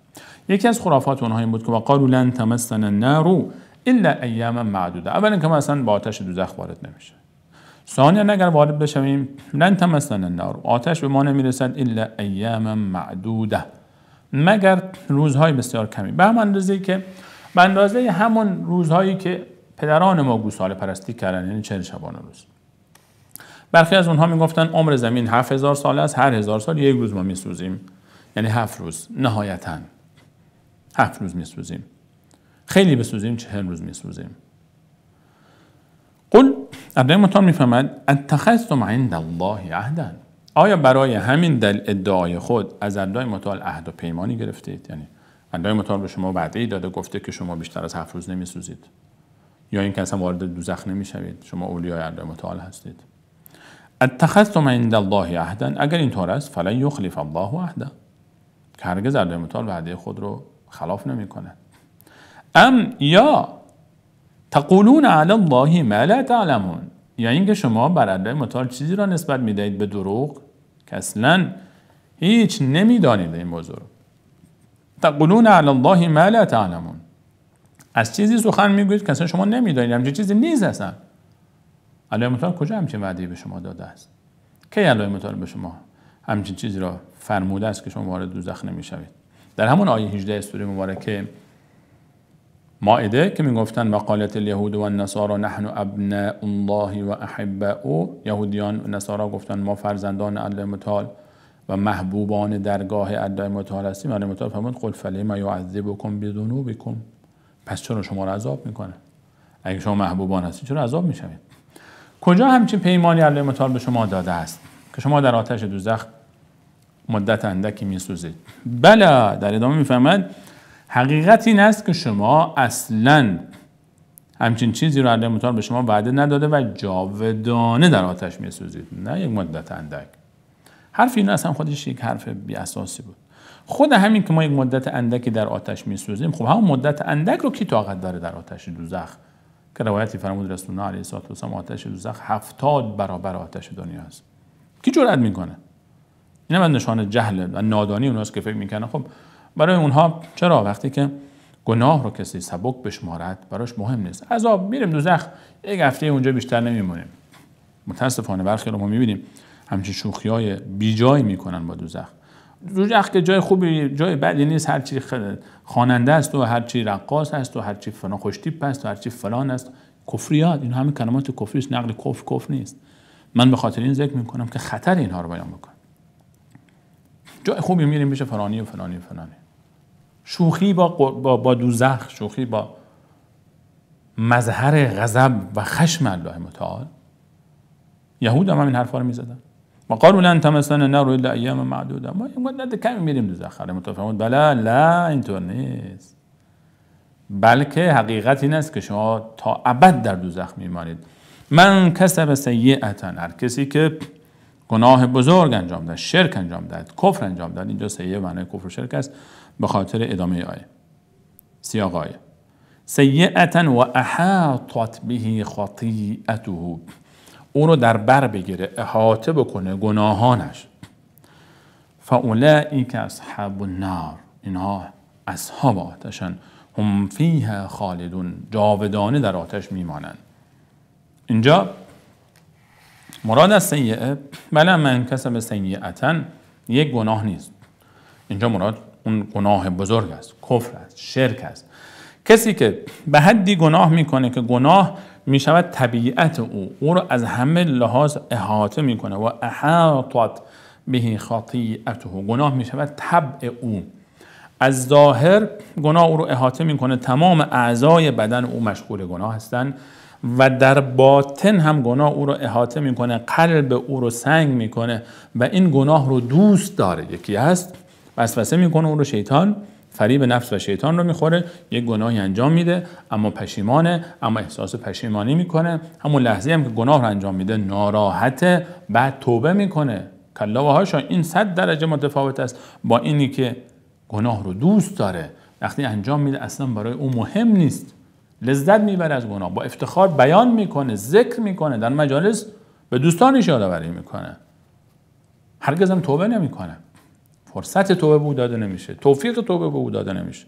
یکی از خرافات اونها این بود که وقالوا لن تمسنا النار الا ایاما معدوده. اولا که ما اصلا با آتش دوزخ وارد نمیشه. ثانیا اگر وارد بشویم لن تمسنا النار، آتش به ما نمیرسد الا ایاما معدوده، مگر روزهای بسیار کمی، به همان اندازه‌ای که به اندازه همون روزهایی که پدران ما گوساله پرستی کردن، یعنی 40 شبانه روز. برخی از اونها میگفتن عمر زمین 7000 سال است، هر 1000 سال یک روز ما میسوزیم، یعنی 7 روز نهایتاً 7 روز میسوزیم، خیلی بسوزیم 40 روز میسوزیم. قل الله متعال میفهمد اتخذتم عند الله عهدا، آیا برای همین ادعای خود از الله متعال عهد و پیمانی گرفتید؟ یعنی الله متعال به شما وعده داده گفته که شما بیشتر از 7 روز نمیسوزید، یا اینکه اصلا وارد دوزخ نمیشوید، شما اولیای الله متعال هستید. اتخذتم عند الله عهدا، اگر اینطور است فلن یخلف الله عهدا، که هرگز الله متعال وعده خود رو خلاف نمیکنه. ام یا تقولون علی الله ما لا تعلمون، یا اینکه شما بر الله متعال چیزی را نسبت میدهید به دروغ که اصلا هیچ نمیدانید این موضوع رو. تقولون علی الله ما لا تعلمون، از چیزی سخن میگویید که اصلا شما نمیدانید، همچین چیزی نیست اصلا. الله متعال کجا همچین وعده‌ای به شما داده است؟ کی الله متعال به شما همچین چیزی را فرموده است که شما وارد دوزخ نمیشوید؟ در همون آیه 18 سوره مبارکه مائده که میگفتن وقالت الیهود و النصارى نحن ابناء الله و احباؤه، یهودیان و نصارا گفتن ما فرزندان الله متعال و محبوبان درگاه الله متعال هستیم، الله متعال فرمود قل فلما یعذبکم بذنوبکم، پس چرا شما را عذاب میکنه؟ اگه شما محبوبان هستید چرا عذاب میشوید؟ کجا همچین پیمانی الله متعال به شما داده است که شما در آتش دوزخ مدت اندکی میسوزید؟ بله، در ادامه میفرماید حقیقت این است که شما اصلاً همچین چیزی رو الله متعال به شما وعده نداده و جاودانه در آتش میسوزید، نه یک مدت اندک. حرف این اصلا خودش یک حرف بی اساسی بود. خود همین که ما یک مدت اندکی در آتش میسوزیم، خب همون مدت اندک رو کی طاقت داره در آتش دوزخ؟ که روایتی فرمود رسول الله علیه الصلاه و السلام آتش دوزخ 70 برابر آتش دنیا است. کی جرئت میکنه؟ این هم نشانه جهل و نادانی اوناست که فکر میکنن خب برای اونها چرا وقتی که گناه رو کسی سبک بشمارد براش مهم نیست، عذاب میریم دوزخ، یک هفته اونجا بیشتر نمیمونیم. متاسفانه برخی رو ما میبینیم همچین شوخیای بیجایی میکنن با دوزخ. دوزخ که جای خوبی، جای بدی نیست، هر چی خواننده است و هر چی رقاص است و هر چی فلان خوش تیپ است و هر چی فلان است. کفریات، این همه کلمات کفری است، نقل کفر نیست. من به خاطر این ذکر میکنم که خطر اینها رو بیان بکنم. جای خوبی میریم میشه فلانی و فلانی و فلانی. شوخی با دوزخ، شوخی با مظهر غضب و خشم الله متعال. یهود هم این حرفا رو میزدن. ما قالوا لن تمسنا النار الا ایاما معدوده، ما این مدت کمی میریم دوزخ. الله متعال فرمود بله، لا اینطور نیست، بلکه حقیقت این است که شما تا ابد در دوزخ میمانید. من کسب سیئه، هر کسی که گناه بزرگ انجام داد، شرک انجام داد، کفر انجام داد، اینجا سیئه معنی کفر و شرک است به خاطر ادامه آیه، سیاق آیه. سیئه و احاطت به خطیئته، او رو در بر بگیره، احاطه بکنه گناهانش. فاولئک اصحاب النار، اینها اصحاب آتشن، هم فیها خالدون، جاودانه در آتش میمانند. اینجا مراد از سیئه بله من کسب سیئه یک گناه نیست، اینجا مراد اون گناه بزرگ است، کفر است، شرک است. کسی که به حدی گناه میکنه که گناه میشود طبیعت او رو از همه لحاظ احاطه میکنه و احاطت به خطیئته، گناه میشود طبع او. از ظاهر گناه او رو احاطه میکنه، تمام اعضای بدن او مشغول گناه هستند و در باطن هم گناه او رو احاطه میکنه، قلب او رو سنگ میکنه و این گناه رو دوست داره. یکی هست وسوسه میکنه اون رو شیطان، فریب نفس و شیطان رو میخوره، یک گناهی انجام میده اما پشیمانه، اما احساس پشیمانی میکنه، همون لحظه هم که گناه رو انجام میده ناراحته، بعد توبه میکنه. کلا و هاشا، این 100 درجه متفاوت است با اینی که گناه رو دوست داره، وقتی انجام میده اصلا برای او مهم نیست، لذت میبره از گناه، با افتخار بیان میکنه، ذکر میکنه، در مجالس به دوستانش یادآوری میکنه، هرگز هم توبه نمیکنه، فرصت توبه به او داده نمیشه، توفیق توبه به او داده نمیشه.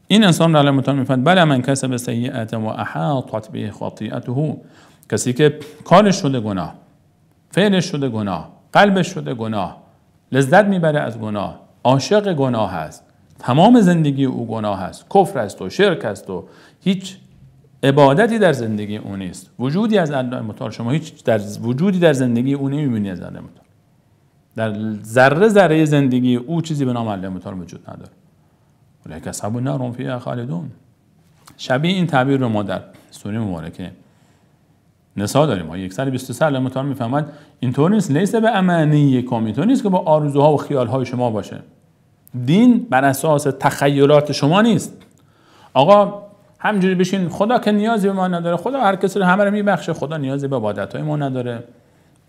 این انسان را الله متعال میفرماید بله من کسب سیئه و احاطت به خطیئته، کسی که کارش شده گناه، فعلش شده گناه، قلبش شده گناه، لذت میبره از گناه، عاشق گناه است، تمام زندگی او گناه است، کفر است و شرک است و هیچ عبادتی در زندگی او نیست، وجودی از الله متعال شما هیچ وجودی در زندگی او نمیبینی از الله متعال، در ذره ذره زندگی او چیزی به نام الله متعال وجود نداره. اولئک اصحاب النار هم فیها خالدون. شبیه این تعبیر رو ما در سوره مبارکه نساء داریم. ما 123 الله متعال میفهمد اینطور نیست، لیس به امانیکم، اینطور نیست که با آرزوها و خیالهای شما باشه. دین بر اساس تخیلات شما نیست. آقا همینجوری بشین، خدا که نیازی به ما نداره، خدا هر کسی رو همه رو میبخشه، خدا نیازی به عبادت‌های ما نداره،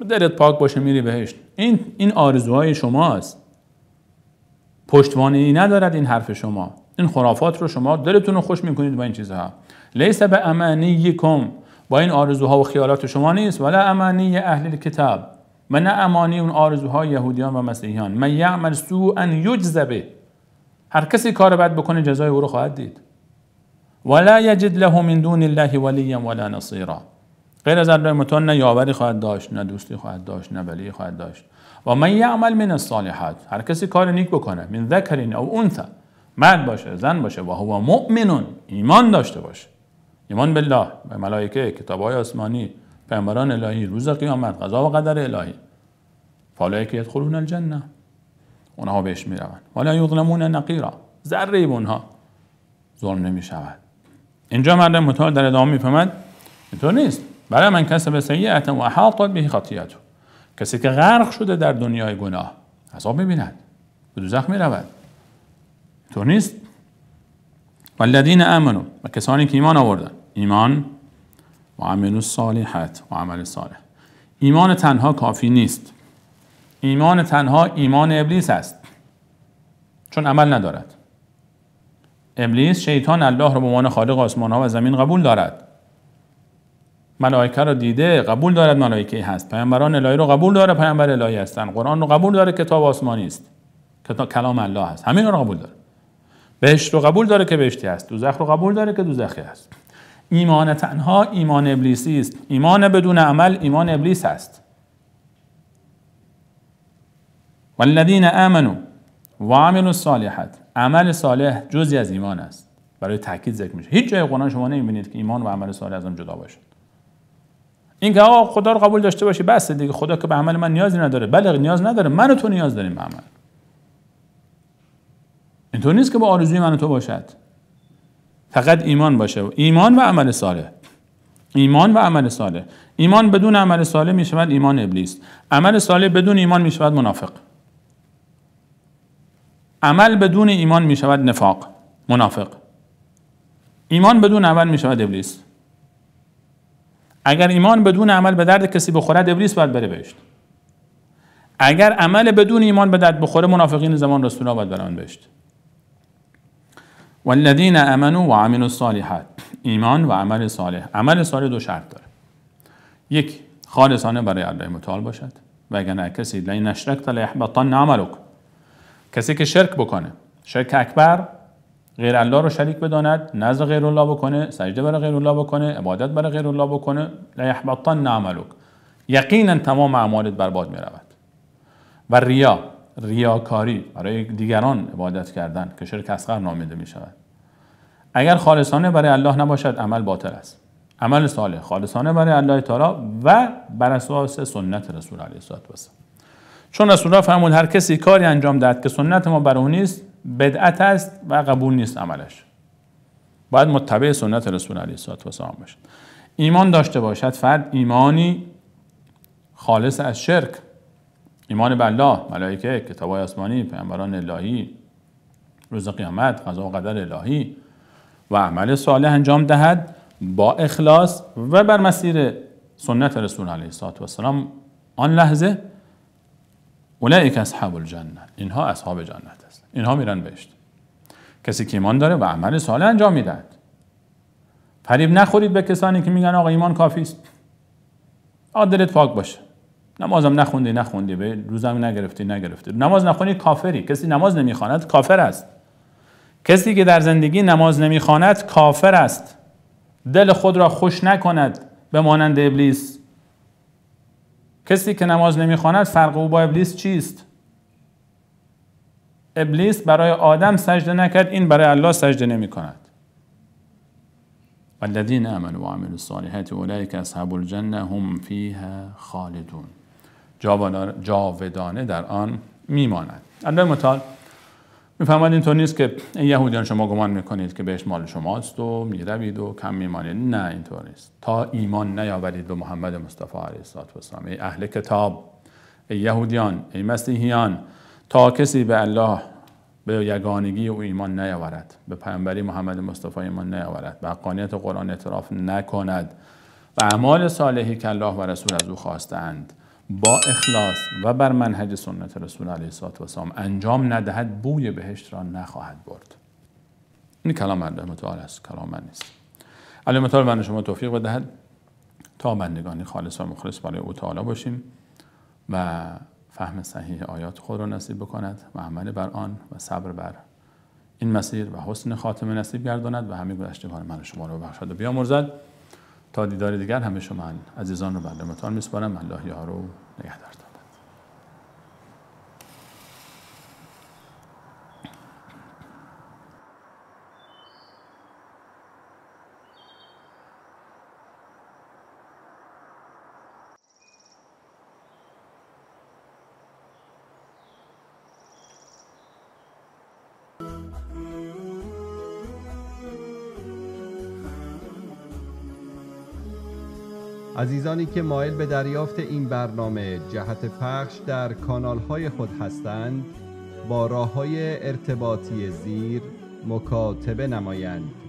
دلت پاک باشه میری بهشت. این آرزوهای شماست، پشتوانه‌ای ندارد این حرف شما، این خرافات رو شما دلتون رو خوش میکنید با این چیزها. لیس به امانیکم، با این آرزوها و خیالات شما نیست، ولا امانی اهل کتاب، و نه امانی اون آرزوهای یهودیان و مسیحیان. من یعمل سوءا یجز به، هر کسی کار بد بکنه جزای او رو خواهد دید. ولا یجد له من دون الله ولیا ولا نصیرا، غیر از الله متعال نه یاوری خواهد داشت، نه دوستی خواهد داشت، نه ولی خواهد داشت. و من یعمل من الصالحات، هر کسی کار نیک بکنه، من ذکر او انثى، مرد باشه زن باشه، و هو مؤمن، ایمان داشته باشه، ایمان بالله، به ملائکه، کتاب‌های آسمانی، پیامبران الهی، روز قیامت، قضا و قدر الهی، فاولئک یدخلون الجنه، اونها بهش میروند. ولا یظلمون نقیرا، ذره به اونها ظلم نمیشود. اینجا مردم متعال در ادامه میفهمد اینطور نیست. برای من کسب سیئة و احاطت به خطیئته، کسی که غرق شده در دنیای گناه عذاب میبیند، به دوزخ میرود. اینطور نیست. والذین آمنوا، و کسانی که ایمان آوردن، ایمان و عملوا الصالحات و عمل صالح. ایمان تنها کافی نیست. ایمان تنها ایمان ابلیس است، چون عمل ندارد. ابلیس، شیطان، الله را به عنوان خالق آسمان ها و زمین قبول دارد. ملائکه را دیده، قبول دارد ملائکه هست. پیامبران الهی رو قبول داره، پیامبر الهی هستند. قرآن رو قبول داره، کتاب آسمانی است، کتاب کلام الله هست. همین رو قبول داره. بهشت رو قبول داره که بهشتی است. دوزخ رو قبول داره که دوزخی است. ایمان تنها ایمان ابلیسی است. ایمان بدون عمل ایمان ابلیس است. والذین آمنوا و عملوا الصالحات، عمل صالح جزئی از ایمان است. برای تاکید ذکر میشه. هیچ جای قرآن شما نمیبینید که ایمان و عمل صالح از آن جدا باشه. این که آقا خدا رو قبول داشته باشی بس دیگه، خدا که به عمل من نیازی نداره. بله نیاز نداره، من و تو نیاز داریم به عمل. اینطور نیست که با آرزوی من و تو باشد. فقط ایمان باشه، ایمان و عمل صالح. ایمان و عمل صالح. ایمان بدون عمل صالح میشود ایمان ابلیس. عمل صالح بدون ایمان میشود منافق. عمل بدون ایمان میشود نفاق، منافق. ایمان بدون عمل میشود ابلیس. اگر ایمان بدون عمل به درد کسی بخورد، ابلیس باید بره بهشت. اگر عمل بدون ایمان به درد بخوره، منافقین زمان رسول الله باید برن بهشت. والذین آمنوا و عملوا الصالحات، ایمان و عمل صالح. عمل صالح دو شرط داره. یک، خالصانه برای الله متعال باشد، و اگر نه کسی لئن اشرکت لیحبطن عملک، کسی که شرک بکنه، شرک اکبر، غیر الله رو شریک بداند، نذر غیر الله بکنه، سجده برای غیر الله بکنه، عبادت برای غیر الله بکنه، لیحبطن عملک، یقینا تمام اعمالت برباد می رود. و ریاکاری، برای دیگران عبادت کردن که شرک اصغر نامیده می شود. اگر خالصانه برای الله نباشد، عمل باطل است. عمل صالح خالصانه برای الله تعالی و بر اساس سنت رسول علیه الصلاه و السلام. چون رسول الله فرمود هر کسی کاری انجام دهد که سنت ما بر او نیست، بدعت است و قبول نیست عملش. باید متبع سنت رسول علیه الصلاه و السلام باشد. ایمان داشته باشد فرد ایمانی خالص از شرک، ایمان به الله، ملائکه، کتاب‌های آسمانی، پیامبران الهی، روز قیامت، قضا و قدر الهی، و عمل صالح انجام دهد با اخلاص و بر مسیر سنت رسول علیه الصلاه و السلام. آن لحظه اولئک اصحاب الجنه، اینها اصحاب جنت است، اینها میرن بهشت. کسی که ایمان داره و عمل صالح انجام میدهد. فریب نخورید به کسانی که میگن آقا ایمان کافی است، دلت پاک باشه، نمازم نخوندی، به روزم نگرفتی. نماز نخونی کافری. کسی نماز نمیخواند کافر است. کسی که در زندگی نماز نمیخواند کافر است. دل خود را خوش نکند به مانند ابلیس. کسی که نماز نمیخواند فرق او با ابلیس چیست؟ ابلیس برای آدم سجده نکرد، این برای الله سجده نمی کند. والذین آمنوا و عملوا الصالحات اولئک اصحاب الجنه هم فیها خالدون، جاودانه در آن میمانند. الله متعال میفهمد اینطور نیست که این یهودیان شما گمان میکنید که بهش مال شماست و میروید و کم میمانید. نه، اینطور نیست. تا ایمان نیاورید به محمد مصطفی علیه الصلاه و السلام، ای اهل کتاب، ای یهودیان، ای مسیحیان، تا کسی به الله، به یگانگی او ایمان نیاورد، به پیامبری محمد مصطفی ایمان نیاورد، به حقانیت قرآن اعتراف نکند و اعمال صالحی که الله و رسول از او خواستند با اخلاص و بر منهج سنت رسول علیه الصلاه و السلام انجام ندهد، بوی بهشت را نخواهد برد. این کلام الله متعال است، کلام من نیست. الله متعال من شما توفیق بدهد تا بندگانی خالص و مخلص برای او تعالی باشیم و فهم صحیح آیات خود را نصیب بکند و عمل بر آن و صبر بر این مسیر و حسن خاتمه نصیب گرداند و همه گذشتگان من شما را بخشد و بیامرزد. تا دیدار دیگر همه شما عزیزان رو به الله متعال میسپارم. الله یار و نگهدار. عزیزانی که مایل به دریافت این برنامه جهت پخش در کانال‌های خود هستند با راه‌های ارتباطی زیر مکاتبه نمایند.